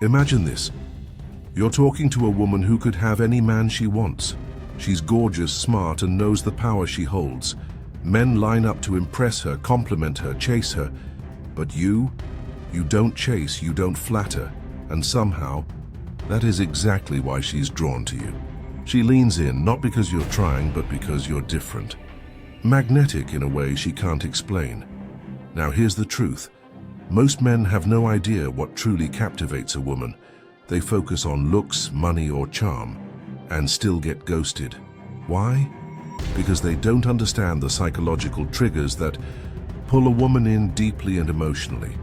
Imagine this. You're talking to a woman who could have any man she wants. She's gorgeous, smart, and knows the power she holds. Men line up to impress her, compliment her, chase her. But you don't chase, you don't flatter. And somehow, that is exactly why she's drawn to you. She leans in, not because you're trying, but because you're different. Magnetic in a way she can't explain. Now here's the truth. Most men have no idea what truly captivates a woman. They focus on looks, money, or charm, and still get ghosted. Why? Because they don't understand the psychological triggers that pull a woman in deeply and emotionally.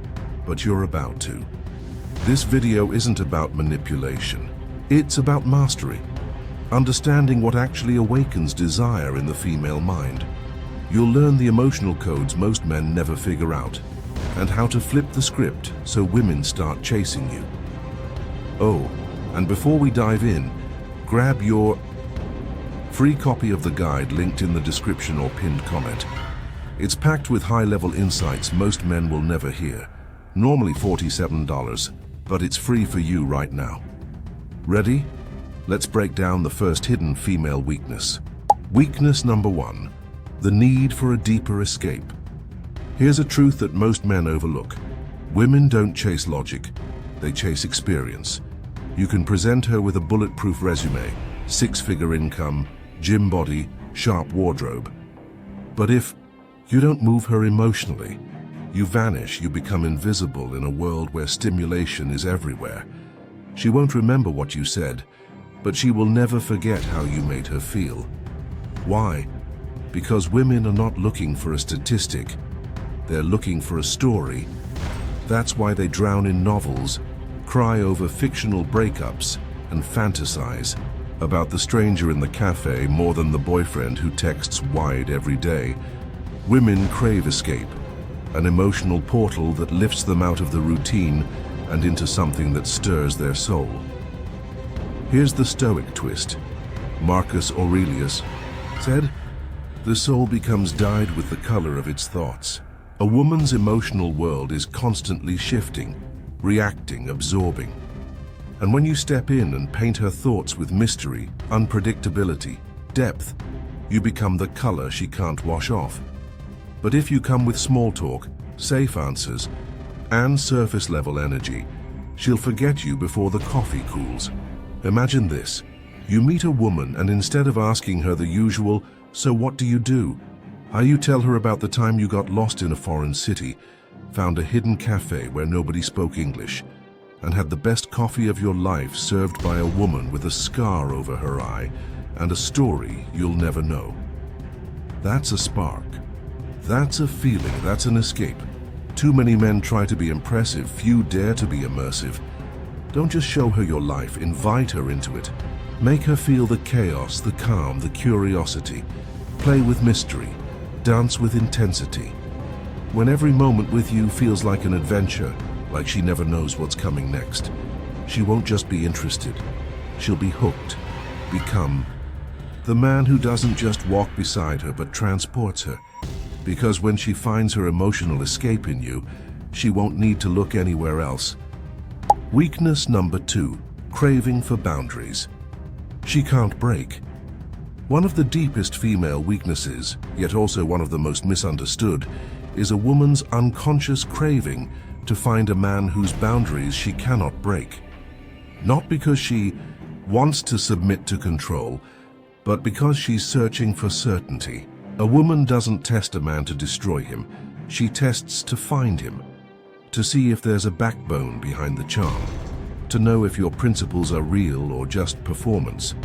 But you're about to. This video isn't about manipulation. It's about mastery. Understanding what actually awakens desire in the female mind. You'll learn the emotional codes most men never figure out, and how to flip the script so women start chasing you. Oh, and before we dive in, grab your free copy of the guide linked in the description or pinned comment. It's packed with high-level insights most men will never hear. Normally $47, but it's free for you right now. Ready? Let's break down the first hidden female weakness. Weakness number 1. The need for a deeper escape. Here's a truth that most men overlook. Women don't chase logic, they chase experience. You can present her with a bulletproof resume, 6-figure income, gym body, sharp wardrobe. But if you don't move her emotionally, you vanish, you become invisible in a world where stimulation is everywhere. She won't remember what you said, but she will never forget how you made her feel. Why? Because women are not looking for a statistic, they're looking for a story. That's why they drown in novels, cry over fictional breakups, and fantasize about the stranger in the cafe more than the boyfriend who texts wide every day. Women crave escape, an emotional portal that lifts them out of the routine and into something that stirs their soul. Here's the Stoic twist. Marcus Aurelius said, "The soul becomes dyed with the color of its thoughts." A woman's emotional world is constantly shifting, reacting, absorbing. And when you step in and paint her thoughts with mystery, unpredictability, depth, you become the color she can't wash off. But if you come with small talk, safe answers, and surface-level energy, she'll forget you before the coffee cools. Imagine this. You meet a woman and instead of asking her the usual, "So what do you do?" you tell her about the time you got lost in a foreign city, found a hidden cafe where nobody spoke English, and had the best coffee of your life served by a woman with a scar over her eye and a story you'll never know. That's a spark. That's a feeling. That's an escape. Too many men try to be impressive, few dare to be immersive. Don't just show her your life, invite her into it. Make her feel the chaos, the calm, the curiosity. Play with mystery, dance with intensity. When every moment with you feels like an adventure, like she never knows what's coming next, she won't just be interested, she'll be hooked, become the man who doesn't just walk beside her but transports her. Because when she finds her emotional escape in you, she won't need to look anywhere else. Weakness number 2, craving for boundaries. She can't break. One of the deepest female weaknesses, yet also one of the most misunderstood, is a woman's unconscious craving to find a man whose boundaries she cannot break. Not because she wants to submit to control, but because she's searching for certainty. A woman doesn't test a man to destroy him, she tests to find him, to see if there's a backbone behind the charm, to know if your principles are real or just performance.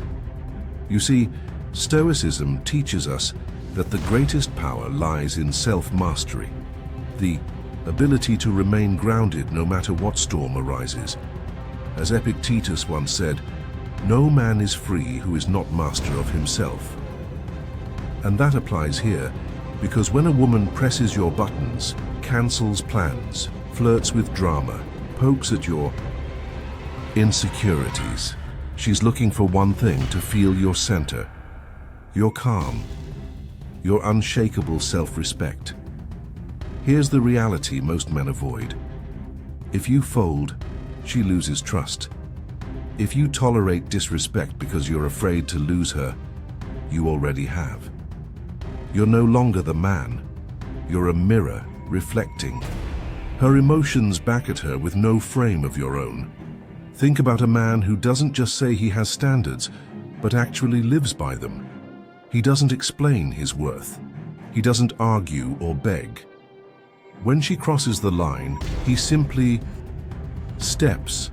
You see, Stoicism teaches us that the greatest power lies in self-mastery, the ability to remain grounded no matter what storm arises. As Epictetus once said, "No man is free who is not master of himself." And that applies here, because when a woman presses your buttons, cancels plans, flirts with drama, pokes at your insecurities, she's looking for one thing: to feel your center, your calm, your unshakable self-respect. Here's the reality most men avoid. If you fold, she loses trust. If you tolerate disrespect because you're afraid to lose her, you already have. You're no longer the man. You're a mirror reflecting her emotions back at her with no frame of your own. Think about a man who doesn't just say he has standards, but actually lives by them. He doesn't explain his worth. He doesn't argue or beg. When she crosses the line, he simply steps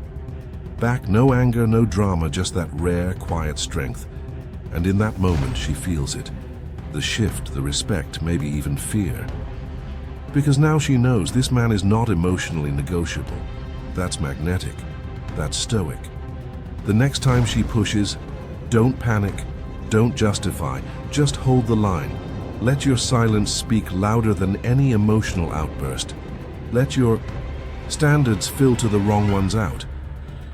back. No anger, no drama, just that rare, quiet strength. And in that moment, she feels it. The shift, the respect, maybe even fear. Because now she knows this man is not emotionally negotiable. That's magnetic. That's stoic. The next time she pushes, don't panic, don't justify, just hold the line. Let your silence speak louder than any emotional outburst. Let your standards filter the wrong ones out.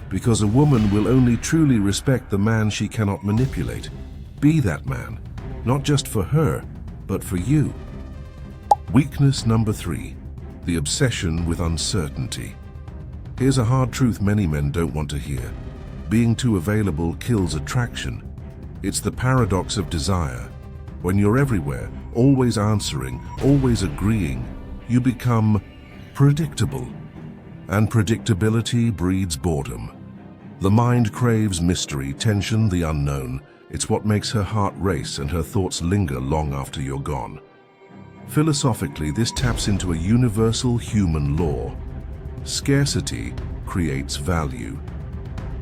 Because a woman will only truly respect the man she cannot manipulate. Be that man, not just for her, but for you. Weakness number 3, the obsession with uncertainty. Here's a hard truth many men don't want to hear. Being too available kills attraction. It's the paradox of desire. When you're everywhere, always answering, always agreeing, you become predictable. And predictability breeds boredom. The mind craves mystery, tension, the unknown. It's what makes her heart race and her thoughts linger long after you're gone. Philosophically, this taps into a universal human law. Scarcity creates value.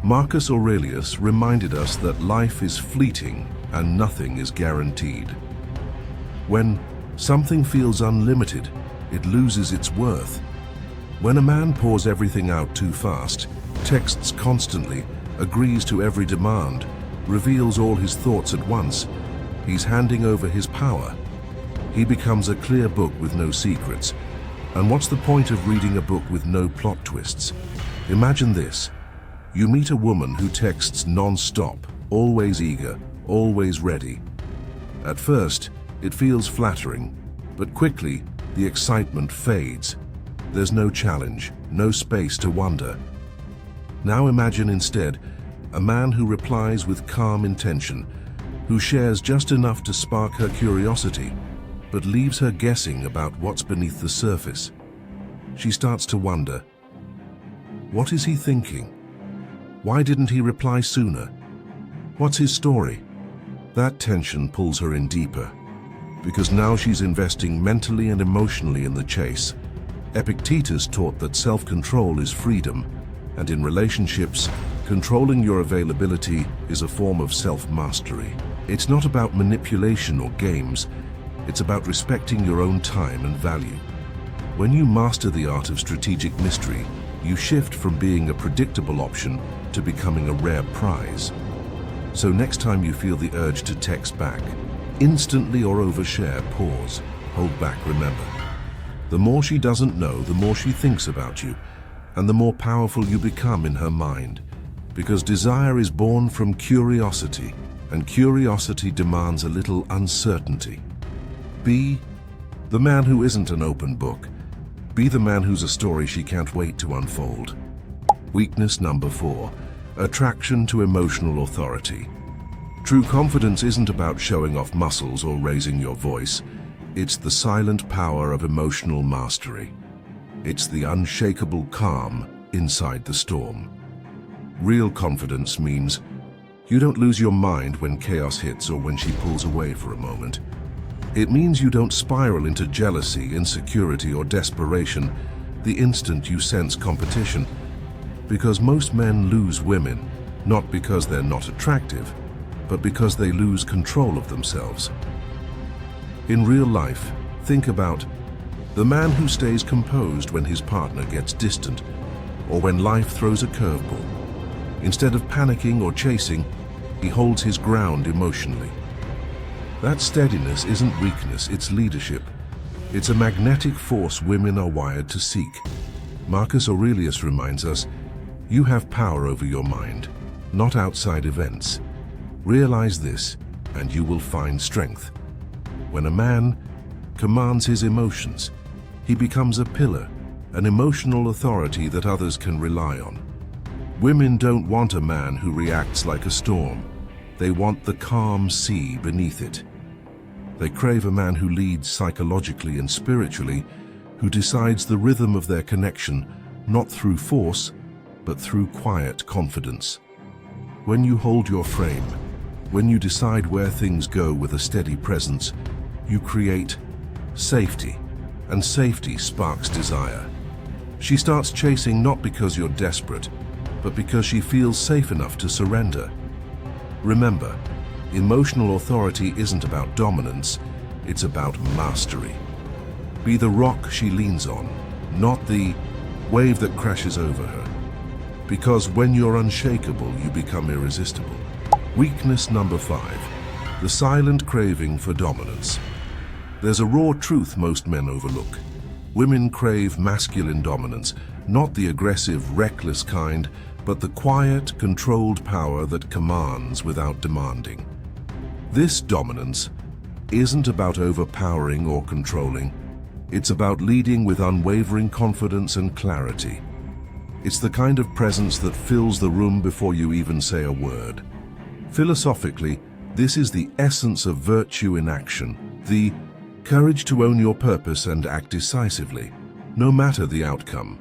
Marcus Aurelius reminded us that life is fleeting and nothing is guaranteed. When something feels unlimited, it loses its worth. When a man pours everything out too fast, texts constantly, agrees to every demand, reveals all his thoughts at once, he's handing over his power. He becomes a clear book with no secrets. And what's the point of reading a book with no plot twists? Imagine this. You meet a woman who texts non-stop, always eager, always ready. At first, it feels flattering, but quickly, the excitement fades. There's no challenge, no space to wonder. Now imagine instead a man who replies with calm intention, who shares just enough to spark her curiosity, but leaves her guessing about what's beneath the surface. She starts to wonder, what is he thinking? Why didn't he reply sooner? What's his story? That tension pulls her in deeper, because now she's investing mentally and emotionally in the chase. Epictetus taught that self-control is freedom, and in relationships, controlling your availability is a form of self-mastery. It's not about manipulation or games, it's about respecting your own time and value. When you master the art of strategic mystery, you shift from being a predictable option to becoming a rare prize. So next time you feel the urge to text back, instantly or overshare, pause, hold back, remember. The more she doesn't know, the more she thinks about you, and the more powerful you become in her mind. Because desire is born from curiosity, and curiosity demands a little uncertainty. Be the man who isn't an open book. Be the man who's a story she can't wait to unfold. Weakness number 4, attraction to emotional authority. True confidence isn't about showing off muscles or raising your voice. It's the silent power of emotional mastery. It's the unshakable calm inside the storm. Real confidence means you don't lose your mind when chaos hits or when she pulls away for a moment. It means you don't spiral into jealousy, insecurity, or desperation the instant you sense competition. Because most men lose women, not because they're not attractive, but because they lose control of themselves. In real life, think about the man who stays composed when his partner gets distant, or when life throws a curveball. Instead of panicking or chasing, he holds his ground emotionally. That steadiness isn't weakness, it's leadership. It's a magnetic force women are wired to seek. Marcus Aurelius reminds us, you have power over your mind, not outside events. Realize this, and you will find strength. When a man commands his emotions, he becomes a pillar, an emotional authority that others can rely on. Women don't want a man who reacts like a storm. They want the calm sea beneath it. They crave a man who leads psychologically and spiritually, who decides the rhythm of their connection, not through force, but through quiet confidence. When you hold your frame, when you decide where things go with a steady presence, you create safety, and safety sparks desire. She starts chasing not because you're desperate, but because she feels safe enough to surrender. Remember, emotional authority isn't about dominance, it's about mastery. Be the rock she leans on, not the wave that crashes over her. Because when you're unshakable, you become irresistible. Weakness number 5, the silent craving for dominance. There's a raw truth most men overlook. Women crave masculine dominance, not the aggressive, reckless kind, but the quiet, controlled power that commands without demanding. This dominance isn't about overpowering or controlling. It's about leading with unwavering confidence and clarity. It's the kind of presence that fills the room before you even say a word. Philosophically, this is the essence of virtue in action, the courage to own your purpose and act decisively, no matter the outcome.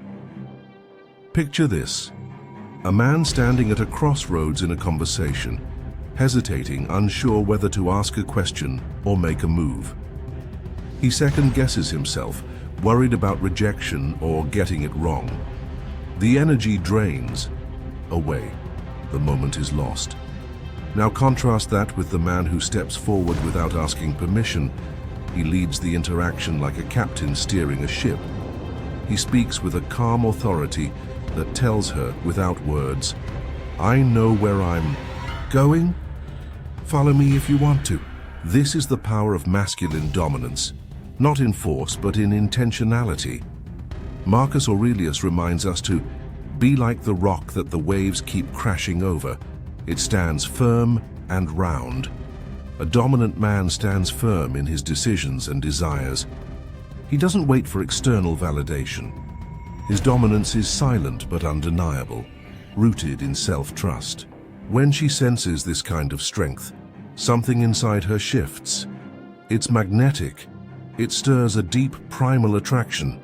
Picture this: a man standing at a crossroads in a conversation, hesitating, unsure whether to ask a question or make a move. He second-guesses himself, worried about rejection or getting it wrong. The energy drains away. The moment is lost. Now contrast that with the man who steps forward without asking permission. He leads the interaction like a captain steering a ship. He speaks with a calm authority that tells her, without words, "I know where I'm going. Follow me if you want to." This is the power of masculine dominance, not in force but in intentionality. Marcus Aurelius reminds us to be like the rock that the waves keep crashing over. It stands firm and round. A dominant man stands firm in his decisions and desires. He doesn't wait for external validation. His dominance is silent but undeniable, rooted in self-trust. When she senses this kind of strength, something inside her shifts. It's magnetic. It stirs a deep primal attraction.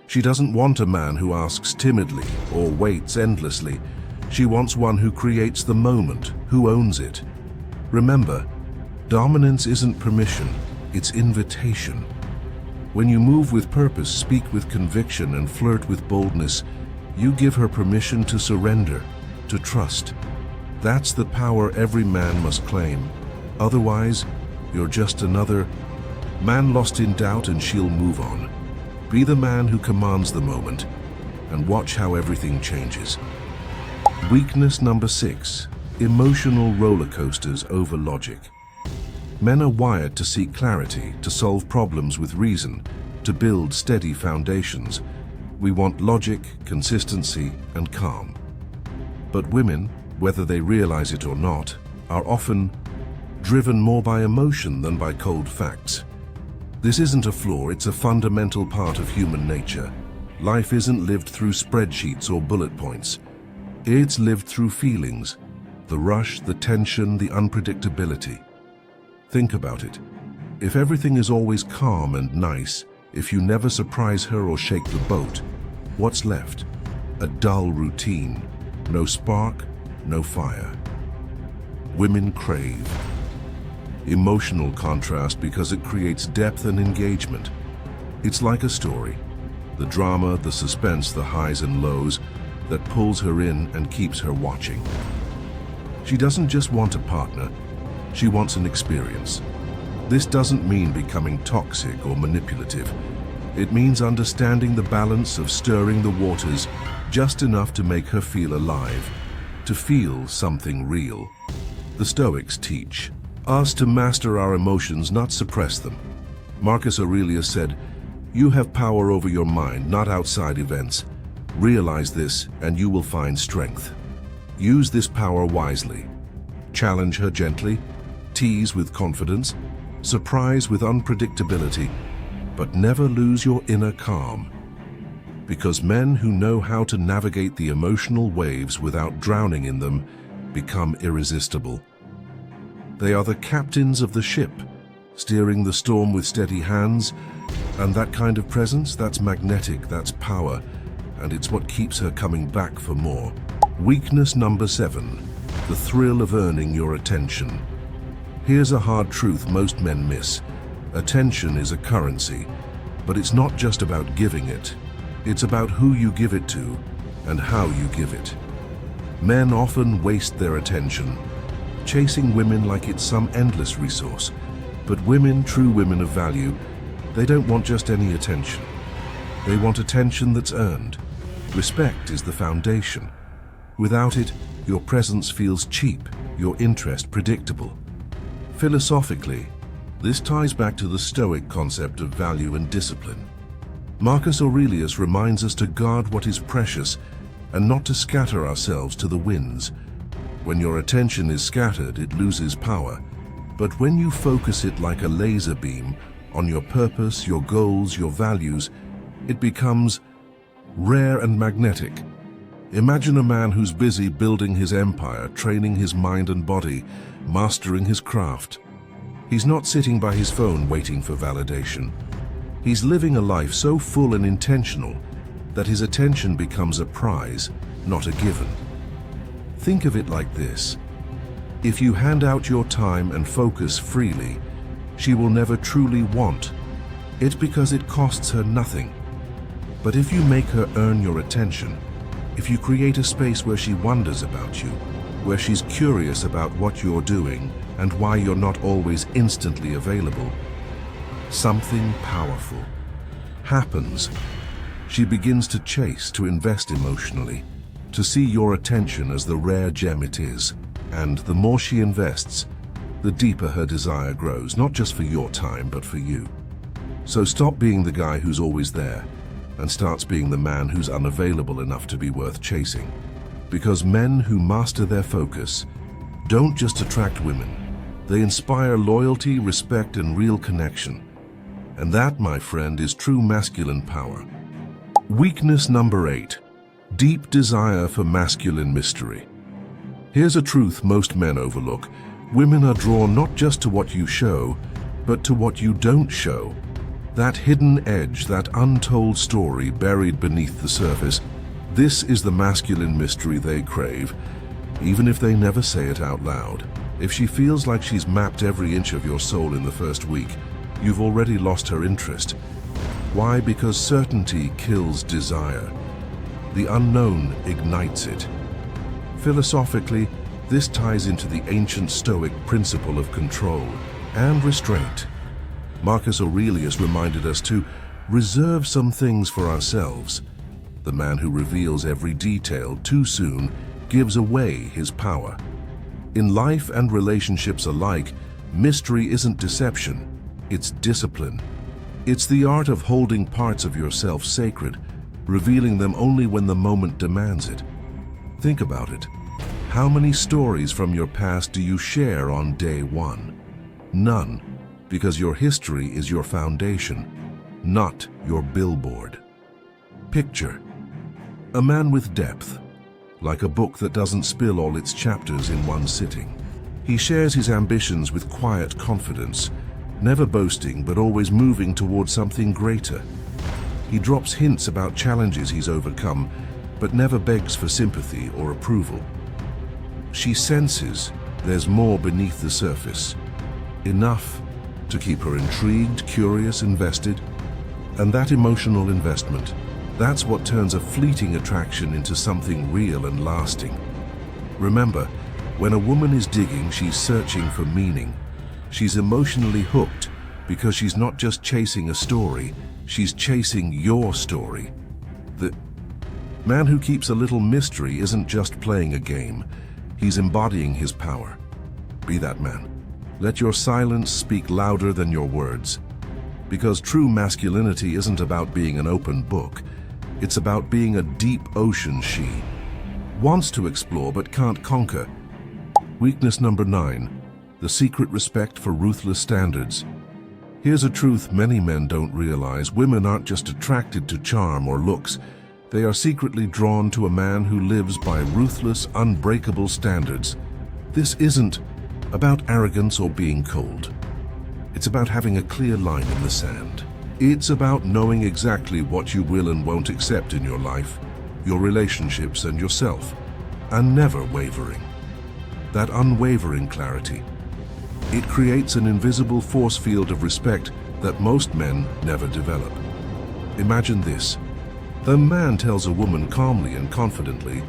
She doesn't want a man who asks timidly or waits endlessly. She wants one who creates the moment, who owns it. Remember, dominance isn't permission, it's invitation. When you move with purpose, speak with conviction, and flirt with boldness, you give her permission to surrender, to trust. That's the power every man must claim. Otherwise, you're just another man lost in doubt, and she'll move on. Be the man who commands the moment, and watch how everything changes. Weakness number 6, emotional roller coasters over logic. Men are wired to seek clarity, to solve problems with reason, to build steady foundations. We want logic, consistency, and calm. But women, whether they realize it or not, are often driven more by emotion than by cold facts. This isn't a flaw, it's a fundamental part of human nature. Life isn't lived through spreadsheets or bullet points. It's lived through feelings, the rush, the tension, the unpredictability. Think about it. If everything is always calm and nice, if you never surprise her or shake the boat, what's left? A dull routine. No spark, no fire. Women crave emotional contrast because it creates depth and engagement. It's like a story. The drama, the suspense, the highs and lows that pulls her in and keeps her watching. She doesn't just want a partner, she wants an experience. This doesn't mean becoming toxic or manipulative. It means understanding the balance of stirring the waters just enough to make her feel alive, to feel something real. The Stoics teach us to master our emotions, not suppress them. Marcus Aurelius said, "You have power over your mind, not outside events. Realize this, and you will find strength." Use this power wisely. Challenge her gently, tease with confidence, surprise with unpredictability, but never lose your inner calm. Because men who know how to navigate the emotional waves without drowning in them become irresistible. They are the captains of the ship, steering the storm with steady hands, and that kind of presence, that's magnetic, that's power, and it's what keeps her coming back for more. Weakness number 7, the thrill of earning your attention. Here's a hard truth most men miss. Attention is a currency, but it's not just about giving it. It's about who you give it to and how you give it. Men often waste their attention, chasing women like it's some endless resource. But women, true women of value, they don't want just any attention. They want attention that's earned. Respect is the foundation. Without it, your presence feels cheap, your interest predictable. Philosophically, this ties back to the Stoic concept of value and discipline. Marcus Aurelius reminds us to guard what is precious and not to scatter ourselves to the winds. When your attention is scattered, it loses power. But when you focus it like a laser beam on your purpose, your goals, your values, it becomes rare and magnetic. Imagine a man who's busy building his empire, training his mind and body, mastering his craft. He's not sitting by his phone waiting for validation. He's living a life so full and intentional that his attention becomes a prize, not a given. Think of it like this. If you hand out your time and focus freely, she will never truly want it because it costs her nothing. But if you make her earn your attention, if you create a space where she wonders about you, where she's curious about what you're doing and why you're not always instantly available, something powerful happens. She begins to chase, to invest emotionally, to see your attention as the rare gem it is. And the more she invests, the deeper her desire grows, not just for your time, but for you. So stop being the guy who's always there and starts being the man who's unavailable enough to be worth chasing. Because men who master their focus don't just attract women, they inspire loyalty, respect, and real connection. And that, my friend, is true masculine power. Weakness number 8, deep desire for masculine mystery. Here's a truth most men overlook. Women are drawn not just to what you show, but to what you don't show. That hidden edge, that untold story buried beneath the surface, this is the masculine mystery they crave, even if they never say it out loud. If she feels like she's mapped every inch of your soul in the first week, you've already lost her interest. Why? Because certainty kills desire. The unknown ignites it. Philosophically, this ties into the ancient Stoic principle of control and restraint. Marcus Aurelius reminded us to reserve some things for ourselves. The man who reveals every detail too soon gives away his power. In life and relationships alike, mystery isn't deception, it's discipline. It's the art of holding parts of yourself sacred, revealing them only when the moment demands it. Think about it. How many stories from your past do you share on day one? None, because your history is your foundation, not your billboard. Picture a man with depth, like a book that doesn't spill all its chapters in one sitting. He shares his ambitions with quiet confidence, never boasting but always moving towards something greater. He drops hints about challenges he's overcome, but never begs for sympathy or approval. She senses there's more beneath the surface, enough to keep her intrigued, curious, invested. And that emotional investment, that's what turns a fleeting attraction into something real and lasting. Remember, when a woman is digging, she's searching for meaning. She's emotionally hooked because she's not just chasing a story, she's chasing your story. The man who keeps a little mystery isn't just playing a game, he's embodying his power. Be that man. Let your silence speak louder than your words. Because true masculinity isn't about being an open book, it's about being a deep ocean she wants to explore but can't conquer. Weakness number 9, the secret respect for ruthless standards. Here's a truth many men don't realize. Women aren't just attracted to charm or looks. They are secretly drawn to a man who lives by ruthless, unbreakable standards. This isn't about arrogance or being cold. It's about having a clear line in the sand. It's about knowing exactly what you will and won't accept in your life, your relationships and yourself, and never wavering. That unwavering clarity. It creates an invisible force field of respect that most men never develop. Imagine this. The man tells a woman calmly and confidently,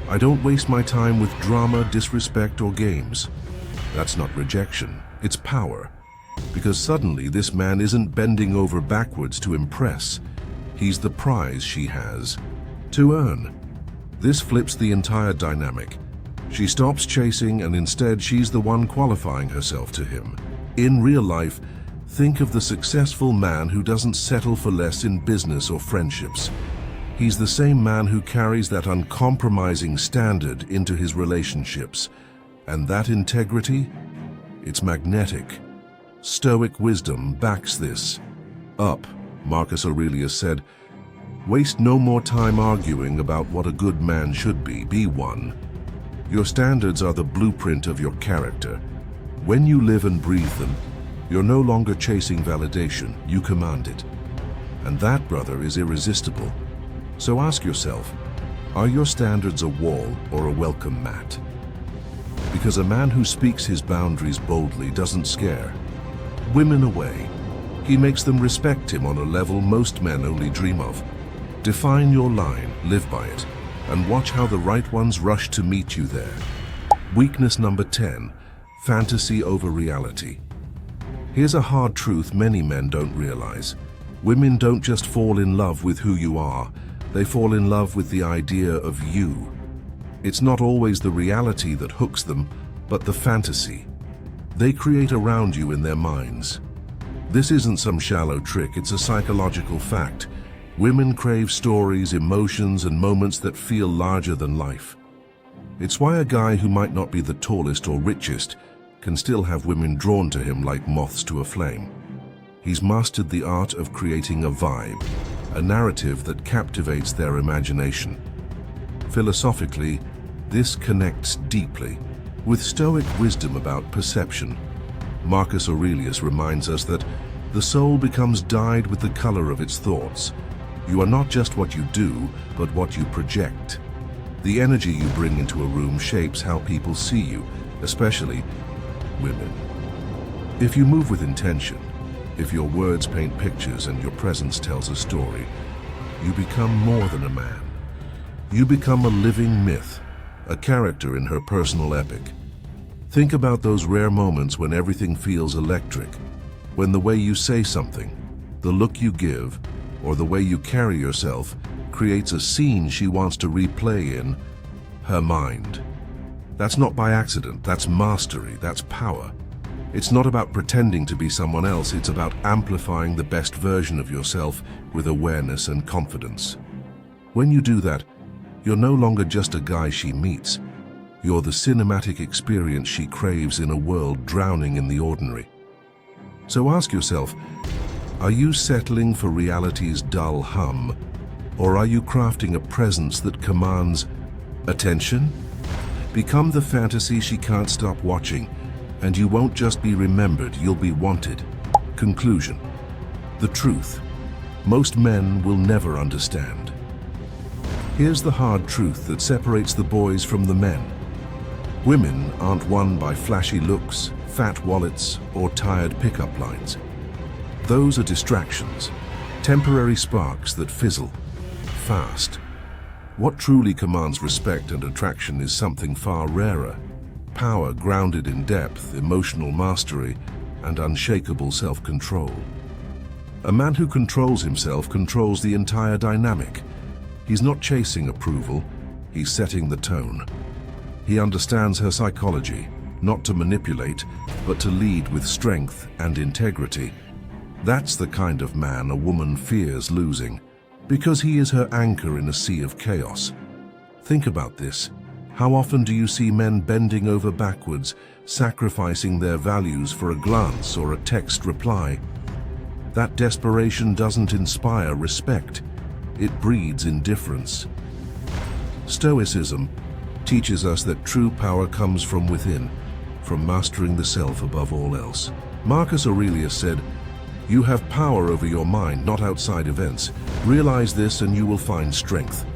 "I don't waste my time with drama, disrespect, or games." That's not rejection, it's power. Because suddenly this man isn't bending over backwards to impress. He's the prize she has to earn. This flips the entire dynamic. She stops chasing and instead she's the one qualifying herself to him. In real life, think of the successful man who doesn't settle for less in business or friendships. He's the same man who carries that uncompromising standard into his relationships. And that integrity? It's magnetic. Stoic wisdom backs this up. Marcus Aurelius said, "Waste no more time arguing about what a good man should be one." Your standards are the blueprint of your character. When you live and breathe them, you're no longer chasing validation, you command it. And that, brother, is irresistible. So ask yourself, are your standards a wall or a welcome mat? Because a man who speaks his boundaries boldly doesn't scare women away. He makes them respect him on a level most men only dream of. Define your line, live by it, and watch how the right ones rush to meet you there. Weakness number 10, fantasy over reality. Here's a hard truth many men don't realize. Women don't just fall in love with who you are, they fall in love with the idea of you. It's not always the reality that hooks them, but the fantasy they create around you in their minds. This isn't some shallow trick, it's a psychological fact. Women crave stories, emotions, and moments that feel larger than life. It's why a guy who might not be the tallest or richest can still have women drawn to him like moths to a flame. He's mastered the art of creating a vibe, a narrative that captivates their imagination. Philosophically, this connects deeply with Stoic wisdom about perception. Marcus Aurelius reminds us that the soul becomes dyed with the color of its thoughts. You are not just what you do, but what you project. The energy you bring into a room shapes how people see you, especially women. If you move with intention, if your words paint pictures and your presence tells a story, you become more than a man. You become a living myth, a character in her personal epic. Think about those rare moments when everything feels electric, when the way you say something, the look you give, or the way you carry yourself creates a scene she wants to replay in her mind. That's not by accident, that's mastery, that's power. It's not about pretending to be someone else, it's about amplifying the best version of yourself with awareness and confidence. When you do that, you're no longer just a guy she meets. You're the cinematic experience she craves in a world drowning in the ordinary. So ask yourself, are you settling for reality's dull hum, or are you crafting a presence that commands attention? Become the fantasy she can't stop watching, and you won't just be remembered, you'll be wanted. Conclusion. The truth. Most men will never understand. Here's the hard truth that separates the boys from the men. Women aren't won by flashy looks, fat wallets, or tired pickup lines. Those are distractions, temporary sparks that fizzle fast. What truly commands respect and attraction is something far rarer. Power grounded in depth, emotional mastery, and unshakable self-control. A man who controls himself controls the entire dynamic. He's not chasing approval, he's setting the tone. He understands her psychology, not to manipulate, but to lead with strength and integrity. That's the kind of man a woman fears losing, because he is her anchor in a sea of chaos. Think about this. How often do you see men bending over backwards, sacrificing their values for a glance or a text reply? That desperation doesn't inspire respect. It breeds indifference. Stoicism teaches us that true power comes from within, from mastering the self above all else. Marcus Aurelius said, "You have power over your mind, not outside events. Realize this and you will find strength."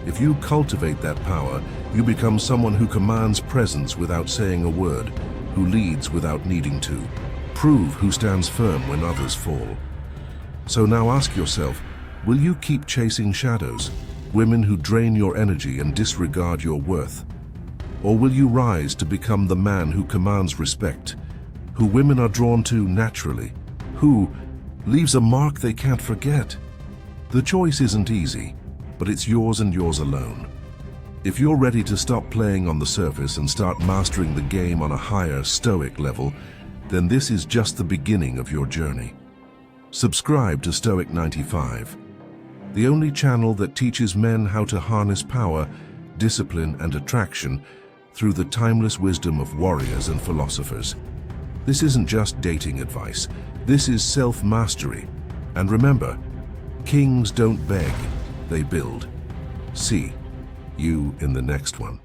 If you cultivate that power, you become someone who commands presence without saying a word, who leads without needing to. Prove who stands firm when others fall. So now ask yourself, will you keep chasing shadows, women who drain your energy and disregard your worth? Or will you rise to become the man who commands respect, who women are drawn to naturally, who leaves a mark they can't forget? The choice isn't easy, but it's yours and yours alone. If you're ready to stop playing on the surface and start mastering the game on a higher, stoic level, then this is just the beginning of your journey. Subscribe to Stoic 95, the only channel that teaches men how to harness power, discipline, and attraction through the timeless wisdom of warriors and philosophers. This isn't just dating advice, this is self-mastery. And remember, kings don't beg, they build. See you in the next one.